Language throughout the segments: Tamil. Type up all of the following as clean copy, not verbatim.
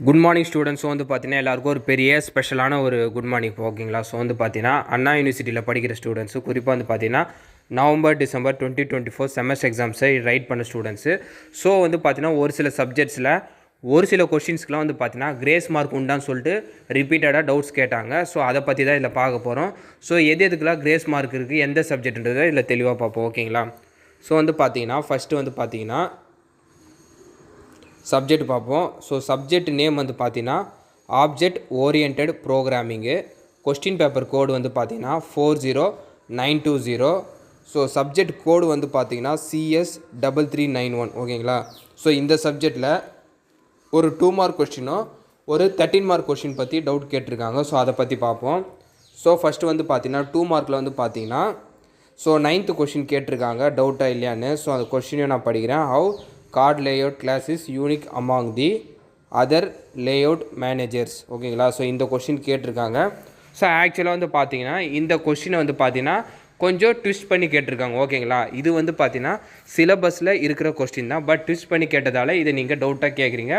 Good morning students. வந்து பார்த்தீங்கன்னா எல்லாருக்கும் ஒரு பெரிய ஸ்பெஷலான ஒரு குட் மார்னிங் ஓகேங்களா. ஸோ வந்து பார்த்தீங்கன்னா அண்ணா யூனிவர்சிட்டியில் படிக்கிற ஸ்டூடெண்ட்ஸு குறிப்பாக வந்து பார்த்தீங்கன்னா நவம்பர் டிசம்பர் 2024 செமஸ்டர் எக்ஸாம்ஸை ரைட் பண்ண ஸ்டூடெண்ட்ஸு. ஸோ வந்து பார்த்தீங்கன்னா ஒரு சில சப்ஜெக்ட்ஸில் ஒரு சில கொஷின்ஸ்க்குலாம் வந்து பார்த்தீங்கன்னா கிரேஸ் மார்க் உண்டான்னு சொல்லிட்டு ரிப்பீட்டடாக டவுட்ஸ் கேட்டாங்க. ஸோ அதை பற்றி தான் இதில் பார்க்க போகிறோம். ஸோ எதுக்கெல்லாம் கிரேஸ் மார்க் இருக்குது, எந்த சப்ஜெக்ட்ன்றதை இதில் தெளிவாக பார்ப்போம் ஓகேங்களா. ஸோ வந்து பார்த்தீங்கன்னா ஃபஸ்ட்டு வந்து பார்த்தீங்கன்னா சப்ஜெக்ட் பார்ப்போம். ஸோ சப்ஜெக்ட் நேம் வந்து பார்த்தீங்கன்னா object oriented programming. Question paper code வந்து பார்த்தீங்கன்னா 40920. ஸோ சப்ஜெக்ட் கோடு வந்து பார்த்தீங்கன்னா CS3391 ஓகேங்களா. ஸோ இந்த சப்ஜெக்டில் ஒரு 2 மார்க் கொஸ்டினும் ஒரு 13 மார்க் கொஸ்டின் பற்றி டவுட் கேட்டிருக்காங்க. ஸோ அதை பற்றி பார்ப்போம். ஸோ ஃபஸ்ட்டு வந்து பார்த்தீங்கன்னா 2 மார்க்கில் வந்து பார்த்தீங்கன்னா ஸோ 9th கொஸ்டின் கேட்டிருக்காங்க டவுட்டாக இல்லையான்னு. ஸோ அந்த கொஸ்டினையும் நான் படிக்கிறேன். How card layout class is unique among the other layout managers ஓகேங்களா. ஸோ இந்த கொஸ்டின் கேட்டிருக்காங்க. ஸோ ஆக்சுவலாக வந்து பார்த்தீங்கன்னா இந்த கொஸ்டினை வந்து பார்த்தீங்கன்னா கொஞ்சம் ட்விஸ்ட் பண்ணி கேட்டிருக்காங்க ஓகேங்களா. இது வந்து பார்த்தீங்கன்னா சிலபஸில் இருக்கிற கொஸ்டின் தான், பட் ட்விஸ்ட் பண்ணி கேட்டதால் இதை நீங்கள் டவுட்டாக கேட்குறீங்க.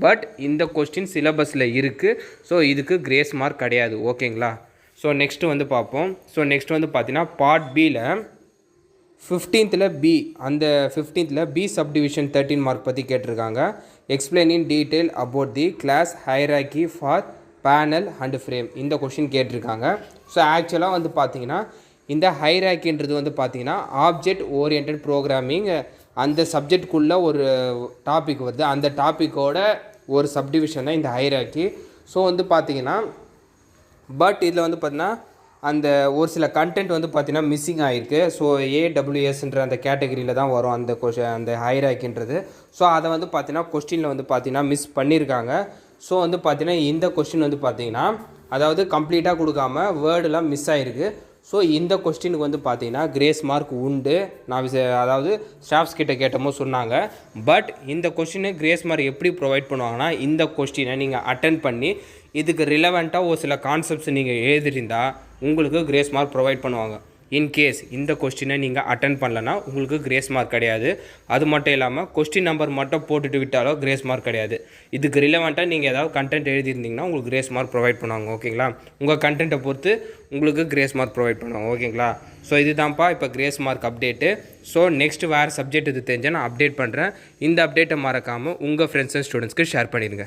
பட் இந்த கொஸ்டின் சிலபஸில் இருக்குது. ஸோ இதுக்கு கிரேஸ் மார்க் கிடையாது ஓகேங்களா. ஸோ நெக்ஸ்ட்டு வந்து பார்ப்போம். ஸோ நெக்ஸ்ட் வந்து பார்த்தீங்கன்னா பார்ட் பியில் 15th பி, அந்த 15th பி சப்டிவிஷன் 13 மார்க் பற்றி கேட்டிருக்காங்க. Explain in detail about the class hierarchy for panel and frame இந்த கொஷின் கேட்டிருக்காங்க. ஸோ ஆக்சுவலாக வந்து பார்த்தீங்கன்னா இந்த ஹைராக்கின்றது வந்து பார்த்தீங்கன்னா ஆப்ஜெக்ட் ஓரியன்டட் ப்ரோக்ராமிங் அந்த சப்ஜெக்டுக்குள்ளே ஒரு டாபிக் வருது. அந்த டாப்பிக்கோட ஒரு சப்டிவிஷன் தான் இந்த ஹைராக்கி. ஸோ வந்து பார்த்தீங்கன்னா பட் இதில் வந்து பார்த்தீங்கன்னா அந்த ஒரு சில கண்டென்ட் வந்து பார்த்தீங்கன்னா மிஸ்ஸிங் ஆகிருக்கு. ஸோ AWSன்ற அந்த கேட்டகரியில் தான் வரும் அந்த ஹைராக்கின்றது. ஸோ அதை வந்து பார்த்தீங்கன்னா கொஸ்டினில் வந்து பார்த்தீங்கன்னா மிஸ் பண்ணியிருக்காங்க. ஸோ வந்து பார்த்தீங்கன்னா இந்த கொஸ்டின் வந்து பார்த்தீங்கன்னா அதாவது கம்ப்ளீட்டாக கொடுக்காம வேர்டெலாம் மிஸ் ஆகிருக்கு. ஸோ இந்த கொஸ்டினுக்கு வந்து பார்த்தீங்கன்னா கிரேஸ் மார்க் உண்டு. நான் அதாவது ஸ்டாஃப்ஸ் கிட்ட கேட்டமோ சொன்னாங்க. பட் இந்த கொஸ்டினு கிரேஸ் மார்க் எப்படி ப்ரொவைட் பண்ணுவாங்கன்னா இந்த கொஸ்டினை நீங்கள் அட்டென்ட் பண்ணி இதுக்கு ரிலவெண்ட்டாக ஒரு சில கான்செப்ட்ஸ் நீங்கள் எழுதிருந்தால் உங்களுக்கு கிரேஸ் மார்க் ப்ரொவைட் பண்ணுவாங்க. இன்கேஸ் இந்த கொஸ்டினை நீங்கள் அட்டென்ட் பண்ணலன்னா உங்களுக்கு கிரேஸ் மார்க் கிடையாது. அது மட்டும் இல்லாமல் கொஸ்டின் நம்பர் மட்டும் போட்டுட்டு விட்டாலோ கிரேஸ் மார்க் கிடையாது. இதுக்கு ரிலவெண்ட்டாக நீங்கள் ஏதாவது கண்டென்ட் எழுதியிருந்தீங்கன்னா உங்களுக்கு கிரேஸ் மார்க் ப்ரொவைட் பண்ணுவாங்க ஓகேங்களா. உங்கள் கண்டென்ட்டை பொறுத்து உங்களுக்கு கிரேஸ் மார்க் ப்ரொவைட் பண்ணுவாங்க ஓகேங்களா. ஸோ இதுதான்ப்பா இப்போ grace mark update. So next வேறு சப்ஜெக்ட் இது தெரிஞ்சால் நான் அப்டேட் பண்ணுறேன். இந்த அப்டேட்டை மறக்காமல் உங்கள் ஃப்ரெண்ட்ஸ் அண்ட் ஸ்டூடெண்ட்ஸ்க்கு ஷேர் பண்ணிடுங்க.